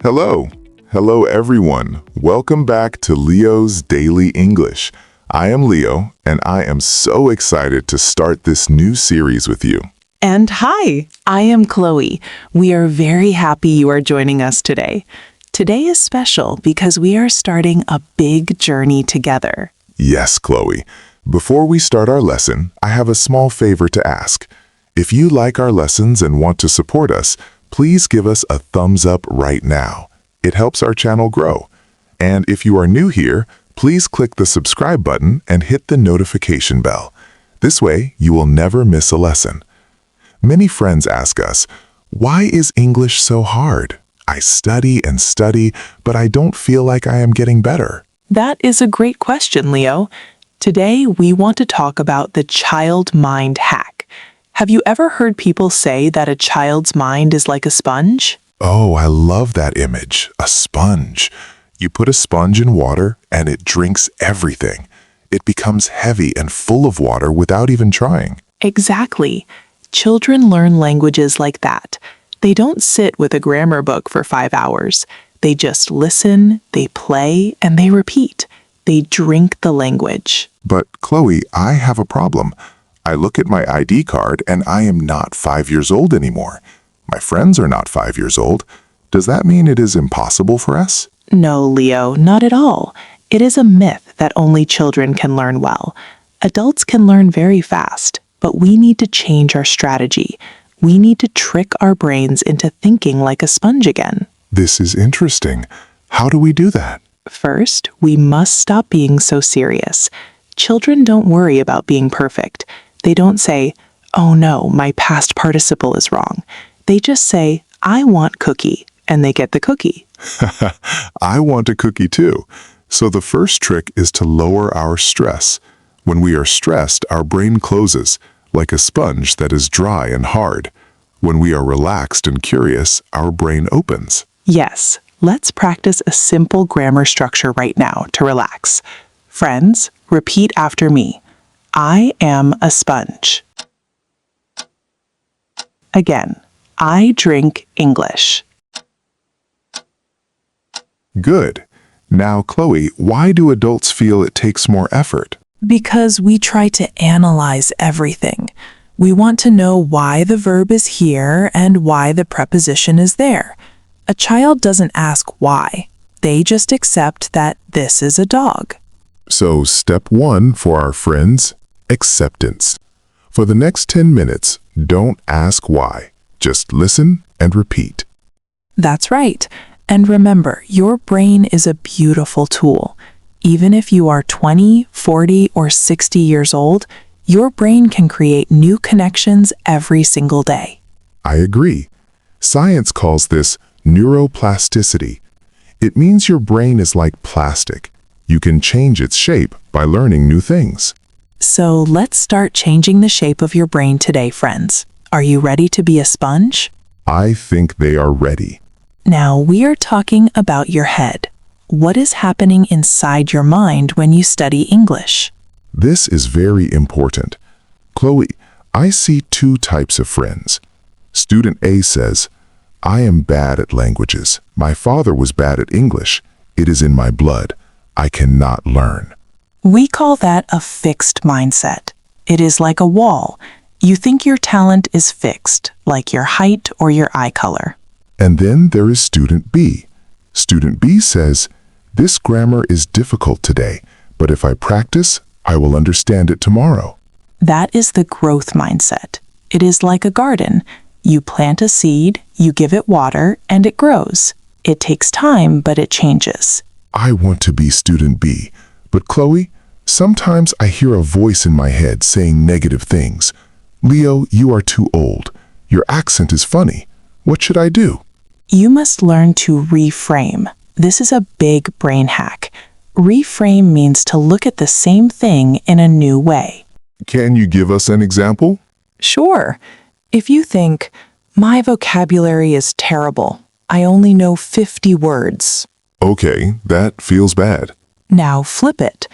Hello. Hello, everyone. Welcome back to Leo's Daily English. I am Leo, and I am so excited to start this new series with you. And hi, I am Chloe. We are very happy you are joining us today. Today is special because we are starting a big journey together. Yes, Chloe. Before we start our lesson, I have a small favor to ask. If you like our lessons and want to support us, please give us a thumbs up right now. It helps our channel grow. And if you are new here, please click the subscribe button and hit the notification bell. This way, you will never miss a lesson. Many friends ask us, why is English so hard? I study and study, but I don't feel like I am getting better. That is a great question, Leo. Today, we want to talk about the child mind hack. Have you ever heard people say that a child's mind is like a sponge? Oh, I love that image, a sponge. You put a sponge in water and it drinks everything. It becomes heavy and full of water without even trying. Exactly. Children learn languages like that. They don't sit with a grammar book for 5 hours. They just listen, they play, and they repeat. They drink the language. But, Chloe, I have a problem. I look at my ID card and I am not 5 years old anymore. My friends are not 5 years old. Does that mean it is impossible for us? No, Leo, not at all. It is a myth that only children can learn well. Adults can learn very fast, but we need to change our strategy. We need to trick our brains into thinking like a sponge again. This is interesting. How do we do that? First, we must stop being so serious. Children don't worry about being perfect. They don't say, oh no, my past participle is wrong. They just say, I want cookie, and they get the cookie. I want a cookie too. So the first trick is to lower our stress. When we are stressed, our brain closes, like a sponge that is dry and hard. When we are relaxed and curious, our brain opens. Yes, let's practice a simple grammar structure right now to relax. Friends, repeat after me. I am a sponge. Again, I drink English. Good. Now, Chloe, why do adults feel it takes more effort? Because we try to analyze everything. We want to know why the verb is here and why the preposition is there. A child doesn't ask why. They just accept that this is a dog. So, step 1 for our friends, acceptance. For the next 10 minutes, don't ask why. Just listen and repeat. That's right. And remember, your brain is a beautiful tool. Even if you are 20, 40, or 60 years old, your brain can create new connections every single day. I agree. Science calls this neuroplasticity. It means your brain is like plastic. You can change its shape by learning new things. So let's start changing the shape of your brain today, friends. Are you ready to be a sponge? I think they are ready. Now we are talking about your head. What is happening inside your mind when you study English? This is very important. Chloe, I see 2 types of friends. Student A says, I am bad at languages. My father was bad at English. It is in my blood. I cannot learn. We call that a fixed mindset. It is like a wall. You think your talent is fixed, like your height or your eye color. And then there is student B. Student B says, this grammar is difficult today, but if I practice, I will understand it tomorrow. That is the growth mindset. It is like a garden. You plant a seed, you give it water, and it grows. It takes time, but it changes. I want to be student B, but Chloe, sometimes I hear a voice in my head saying negative things. Leo, you are too old. Your accent is funny. What should I do? You must learn to reframe. This is a big brain hack. Reframe means to look at the same thing in a new way. Can you give us an example? Sure. If you think, my vocabulary is terrible, I only know 50 words. Okay, that feels bad. Now flip it.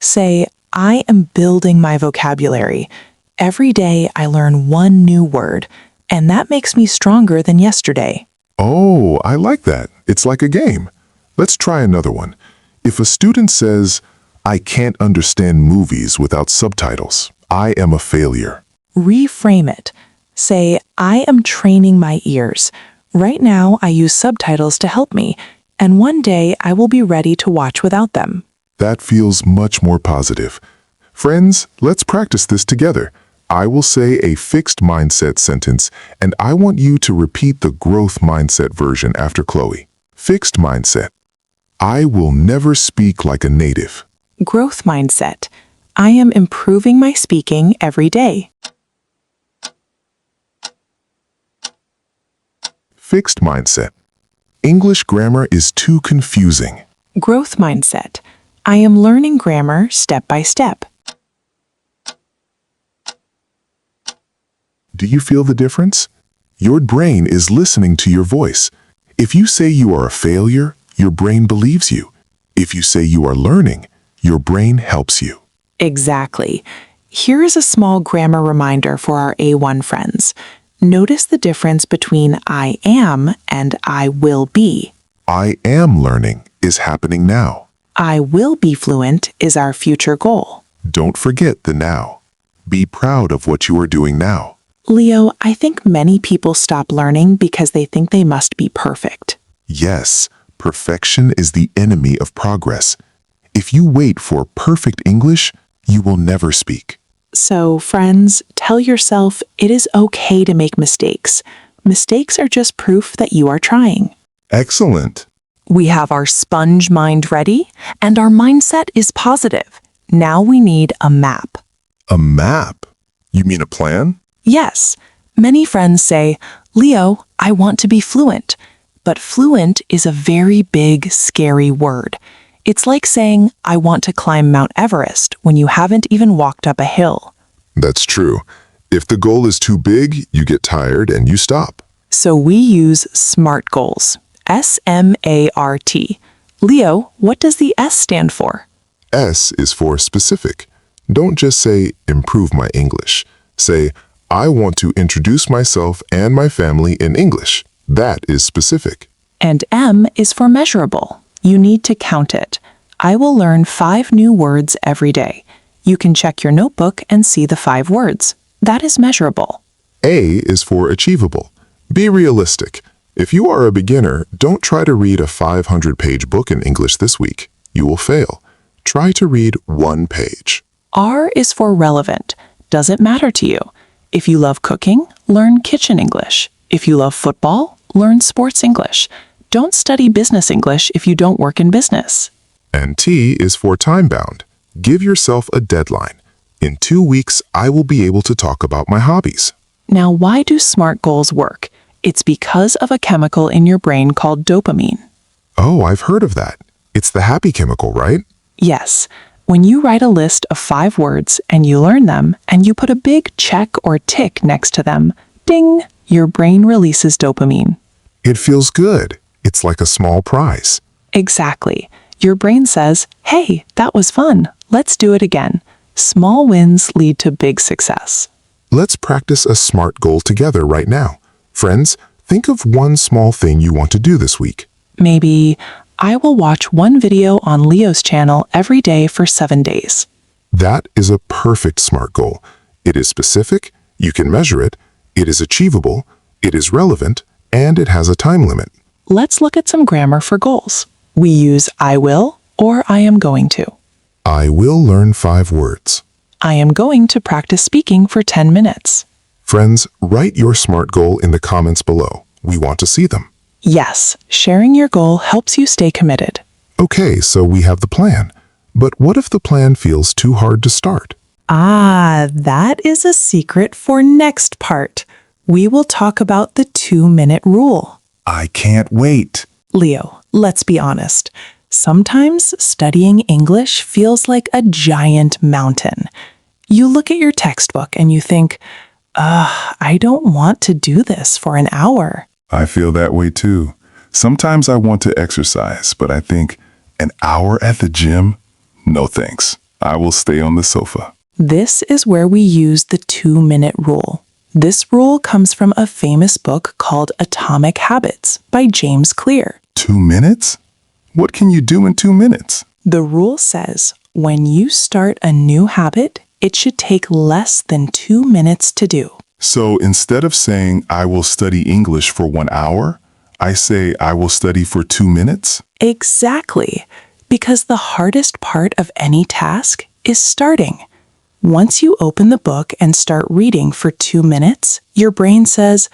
Say, I am building my vocabulary. Every day I learn one new word, and that makes me stronger than yesterday. Oh, I like that. It's like a game. Let's try another one. If a student says, "I can't understand movies without subtitles. I am a failure." Reframe it. Say, I am training my ears. Right now, I use subtitles to help me, and one day I will be ready to watch without them. That feels much more positive. Friends, let's practice this together. I will say a fixed mindset sentence, and I want you to repeat the growth mindset version after Chloe. Fixed mindset. I will never speak like a native. Growth mindset. I am improving my speaking every day. Fixed mindset. English grammar is too confusing. Growth mindset. I am learning grammar step by step. Do you feel the difference? Your brain is listening to your voice. If you say you are a failure, your brain believes you. If you say you are learning, your brain helps you. Exactly. Here is a small grammar reminder for our A1 friends. Notice the difference between I am and I will be. I am learning is happening now. I will be fluent is our future goal. Don't forget the now. Be proud of what you are doing now. Leo, I think many people stop learning because they think they must be perfect. Yes, perfection is the enemy of progress. If you wait for perfect English, you will never speak. So, friends, tell yourself it is okay to make mistakes. Mistakes are just proof that you are trying. Excellent. We have our sponge mind ready, and our mindset is positive. Now we need a map. A map? You mean a plan? Yes, many friends say, Leo, I want to be fluent. But fluent is a very big, scary word. It's like saying, I want to climb Mount Everest when you haven't even walked up a hill. That's true. If the goal is too big, you get tired and you stop. So we use SMART goals. S-M-A-R-T. Leo, what does the S stand for? S is for specific. Don't just say, improve my English. Say, I want to introduce myself and my family in English. That is specific. And M is for measurable. You need to count it. I will learn 5 new words every day. You can check your notebook and see the 5 words. That is measurable. A is for achievable. Be realistic. If you are a beginner, don't try to read a 500-page book in English this week. You will fail. Try to read 1 page. R is for relevant. Does it matter to you? If you love cooking, learn kitchen English. If you love football, learn sports English. Don't study business English if you don't work in business. And T is for time-bound. Give yourself a deadline. In 2 weeks, I will be able to talk about my hobbies. Now, why do SMART goals work? It's because of a chemical in your brain called dopamine. Oh, I've heard of that. It's the happy chemical, right? Yes. When you write a list of 5 words and you learn them and you put a big check or tick next to them, ding, your brain releases dopamine. It feels good. It's like a small prize. Exactly. Your brain says, hey, that was fun. Let's do it again. Small wins lead to big success. Let's practice a SMART goal together right now. Friends, think of one small thing you want to do this week. Maybe, I will watch 1 video on Leo's channel every day for 7 days. That is a perfect SMART goal. It is specific, you can measure it, it is achievable, it is relevant, and it has a time limit. Let's look at some grammar for goals. We use I will or I am going to. I will learn 5 words. I am going to practice speaking for 10 minutes. Friends, write your SMART goal in the comments below. We want to see them. Yes, sharing your goal helps you stay committed. Okay, so we have the plan. But what if the plan feels too hard to start? Ah, that is a secret for next part. We will talk about the 2-minute rule. I can't wait. Leo, let's be honest. Sometimes studying English feels like a giant mountain. You look at your textbook and you think, I don't want to do this for an hour. I feel that way too. Sometimes I want to exercise, but I think, an hour at the gym? No thanks. I will stay on the sofa. This is where we use the 2-minute rule. This rule comes from a famous book called Atomic Habits by James Clear. 2 minutes? What can you do in 2 minutes? The rule says when you start a new habit, it should take less than 2 minutes to do. So instead of saying, I will study English for 1 hour, I say, I will study for 2 minutes? Exactly, because the hardest part of any task is starting. Once you open the book and start reading for 2 minutes, your brain says,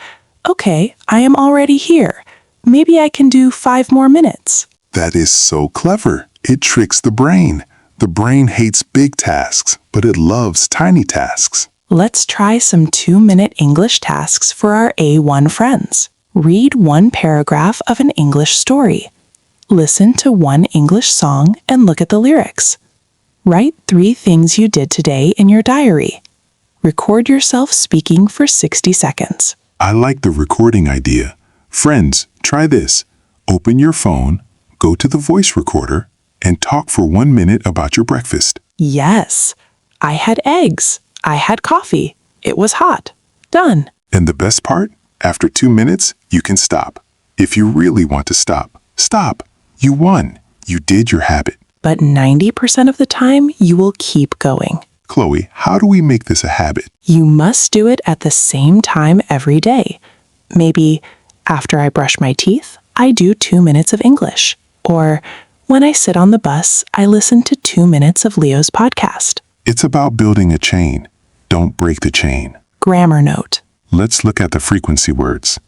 okay, I am already here. Maybe I can do 5 more minutes. That is so clever. It tricks the brain. The brain hates big tasks, but it loves tiny tasks. Let's try some 2-minute English tasks for our A1 friends. Read 1 paragraph of an English story. Listen to 1 English song and look at the lyrics. Write 3 things you did today in your diary. Record yourself speaking for 60 seconds. I like the recording idea. Friends, try this. Open your phone, go to the voice recorder, and talk for 1 minute about your breakfast. Yes, I had eggs. I had coffee. It was hot. Done. And the best part? After 2 minutes, you can stop. If you really want to stop, stop. You won. You did your habit. But 90% of the time, you will keep going. Chloe, how do we make this a habit? You must do it at the same time every day. Maybe after I brush my teeth, I do 2 minutes of English. Or when I sit on the bus, I listen to 2 minutes of Leo's podcast. It's about building a chain. Don't break the chain. Grammar note. Let's look at the frequency words.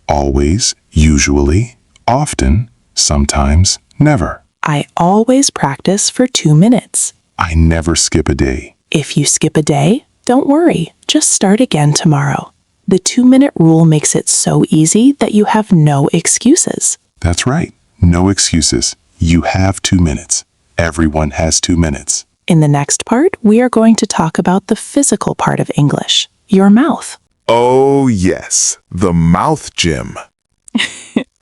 Always, usually, often, sometimes, never. I always practice for 2 minutes. I never skip a day. If you skip a day, don't worry. Just start again tomorrow. The 2-minute rule makes it so easy that you have no excuses. That's right. No excuses. You have 2 minutes. Everyone has 2 minutes. In the next part, we are going to talk about the physical part of English, your mouth. Oh, yes. The mouth gym.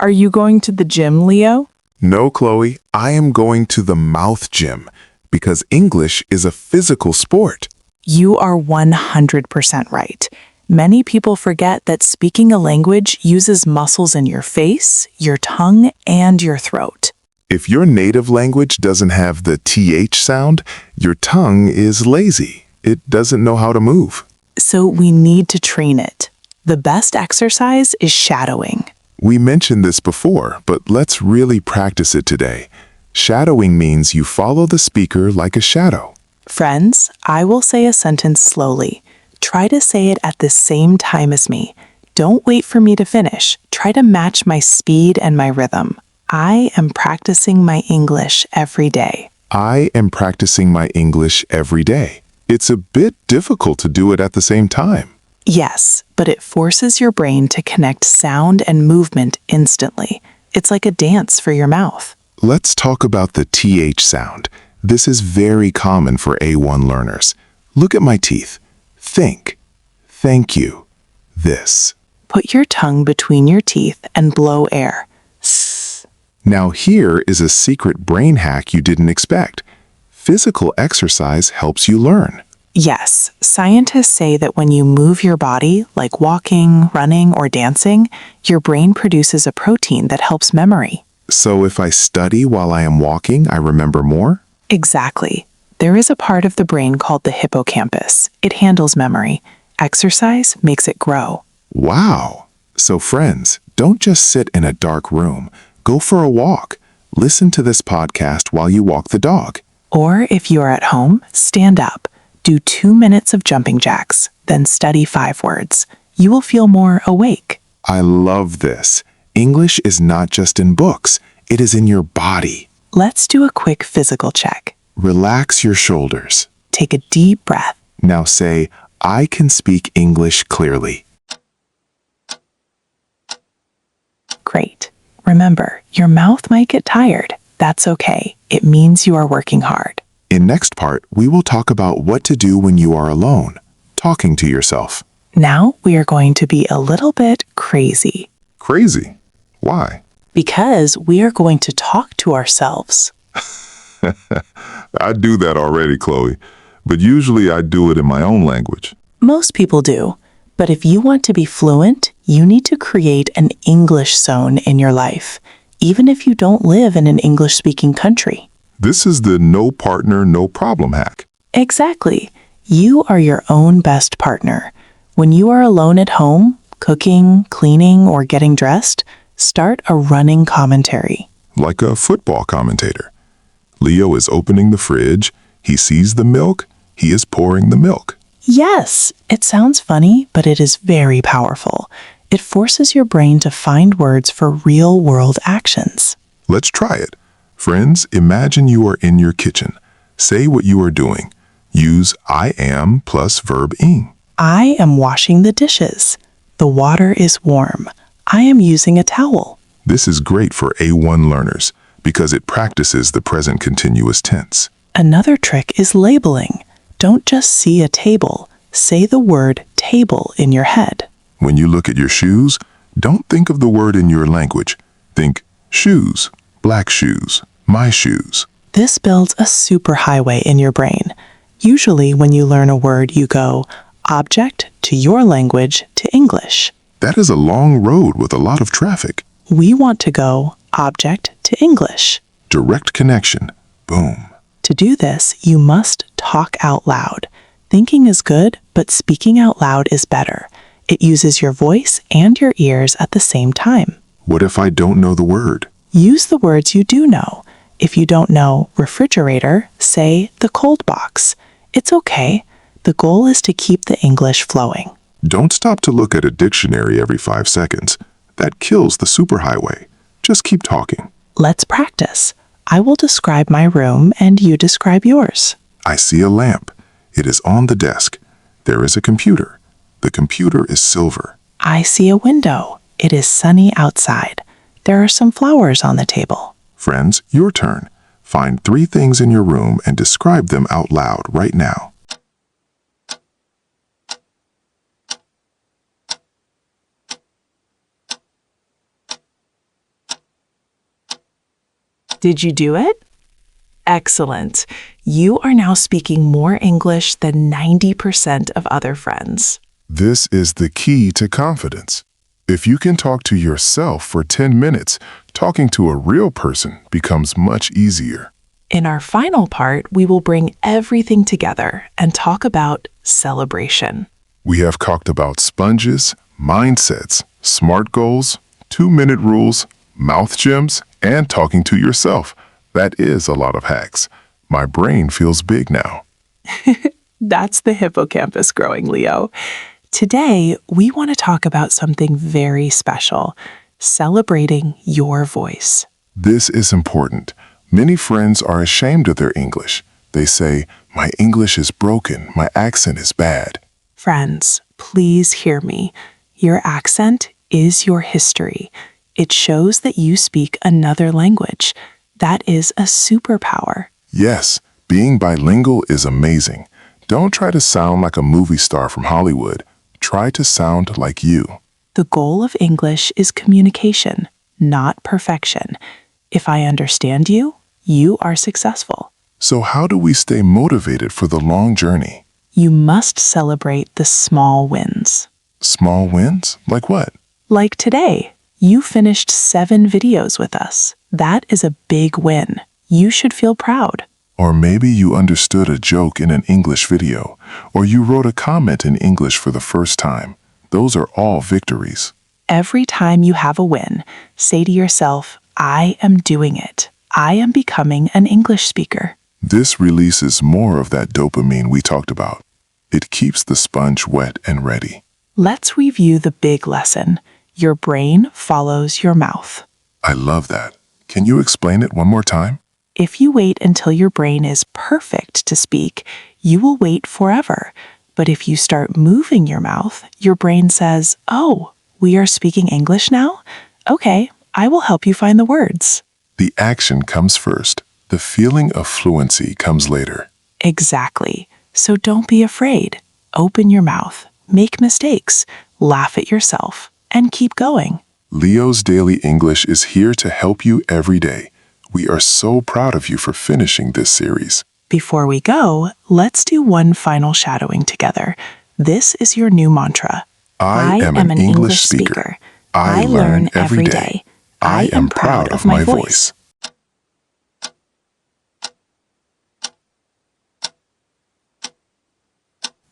Are you going to the gym, Leo? No, Chloe. I am going to the mouth gym because English is a physical sport. You are 100% right. Many people forget that speaking a language uses muscles in your face, your tongue, and your throat. If your native language doesn't have the TH sound, your tongue is lazy. It doesn't know how to move. So we need to train it. The best exercise is shadowing. We mentioned this before, but let's really practice it today. Shadowing means you follow the speaker like a shadow. Friends, I will say a sentence slowly. Try to say it at the same time as me. Don't wait for me to finish. Try to match my speed and my rhythm. I am practicing my English every day. I am practicing my English every day. It's a bit difficult to do it at the same time. Yes, but it forces your brain to connect sound and movement instantly. It's like a dance for your mouth. Let's talk about the TH sound. This is very common for A1 learners. Look at my teeth. Think. Thank you. This. Put your tongue between your teeth and blow air. Sss. Now here is a secret brain hack you didn't expect. Physical exercise helps you learn. Yes, scientists say that when you move your body, like walking, running, or dancing, your brain produces a protein that helps memory. So if I study while I am walking, I remember more? Exactly. There is a part of the brain called the hippocampus. It handles memory. Exercise makes it grow. Wow! So friends, don't just sit in a dark room. Go for a walk. Listen to this podcast while you walk the dog. Or if you are at home, stand up. Do 2 minutes of jumping jacks, then study 5 words. You will feel more awake. I love this. English is not just in books. It is in your body. Let's do a quick physical check. Relax your shoulders. Take a deep breath. Now say, I can speak English clearly. Great. Remember, your mouth might get tired. That's okay. It means you are working hard. In next part, we will talk about what to do when you are alone, talking to yourself. Now we are going to be a little bit crazy. Crazy? Why? Because we are going to talk to ourselves. I do that already, Chloe, but usually I do it in my own language. Most people do. But if you want to be fluent, you need to create an English zone in your life. even if you don't live in an English-speaking country. This is the no partner, no problem hack. Exactly. You are your own best partner. When you are alone at home, cooking, cleaning, or getting dressed, start a running commentary. Like a football commentator. Leo is opening the fridge. He sees the milk. He is pouring the milk. Yes, it sounds funny, but it is very powerful. It forces your brain to find words for real-world actions. Let's try it. Friends, imagine you are in your kitchen. Say what you are doing. Use I am plus verb ing. I am washing the dishes. The water is warm. I am using a towel. This is great for A1 learners because it practices the present continuous tense. Another trick is labeling. Don't just see a table. Say the word table in your head. When you look at your shoes, don't think of the word in your language. Think shoes, black shoes, my shoes. This builds a superhighway in your brain. Usually when you learn a word, you go object to your language to English. That is a long road with a lot of traffic. We want to go object to English. Direct connection. Boom. To do this, you must talk out loud. Thinking is good, but speaking out loud is better. It uses your voice and your ears at the same time. What if I don't know the word? Use the words you do know. If you don't know refrigerator, say the cold box. It's okay. The goal is to keep the English flowing. Don't stop to look at a dictionary every 5 seconds. That kills the superhighway. Just keep talking. Let's practice. I will describe my room and you describe yours. I see a lamp. It is on the desk. There is a computer. The computer is silver. I see a window. It is sunny outside. There are some flowers on the table. Friends, your turn. Find 3 things in your room and describe them out loud right now. Did you do it? Excellent. You are now speaking more English than 90% of other friends. This is the key to confidence. If you can talk to yourself for 10 minutes, talking to a real person becomes much easier. In our final part, we will bring everything together and talk about celebration. We have talked about sponges, mindsets, SMART goals, 2-minute rules, mouth gems, and talking to yourself. That is a lot of hacks. My brain feels big now. That's the hippocampus growing, Leo. Today, we want to talk about something very special, celebrating your voice. This is important. Many friends are ashamed of their English. They say, my English is broken, my accent is bad. Friends, please hear me. Your accent is your history. It shows that you speak another language. That is a superpower. Yes, being bilingual is amazing. Don't try to sound like a movie star from Hollywood. Try to sound like you. The goal of English is communication, not perfection. If I understand you, you are successful. So how do we stay motivated for the long journey? You must celebrate the small wins. Small wins? Like what? Like today, you finished 7 videos with us. That is a big win. You should feel proud. Or maybe you understood a joke in an English video, or you wrote a comment in English for the first time. Those are all victories. Every time you have a win, say to yourself, I am doing it. I am becoming an English speaker. This releases more of that dopamine we talked about. It keeps the sponge wet and ready. Let's review the big lesson. Your brain follows your mouth. I love that. Can you explain it one more time? If you wait until your brain is perfect to speak, you will wait forever. But if you start moving your mouth, your brain says, oh, we are speaking English now? Okay, I will help you find the words. The action comes first. The feeling of fluency comes later. Exactly. So don't be afraid. Open your mouth, make mistakes, laugh at yourself, and keep going. Leo's Daily English is here to help you every day. We are so proud of you for finishing this series. Before we go, let's do one final shadowing together. This is your new mantra. I am an English speaker. I learn every day. I am proud of my voice.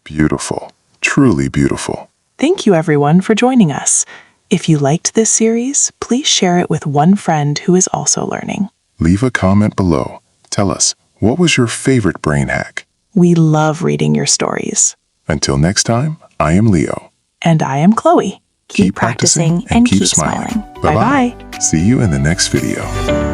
Beautiful. Truly beautiful. Thank you everyone for joining us. If you liked this series, please share it with one friend who is also learning. Leave a comment below. Tell us, what was your favorite brain hack? We love reading your stories. Until next time, I am Leo. And I am Chloe. Keep practicing and keep smiling. Bye-bye. See you in the next video.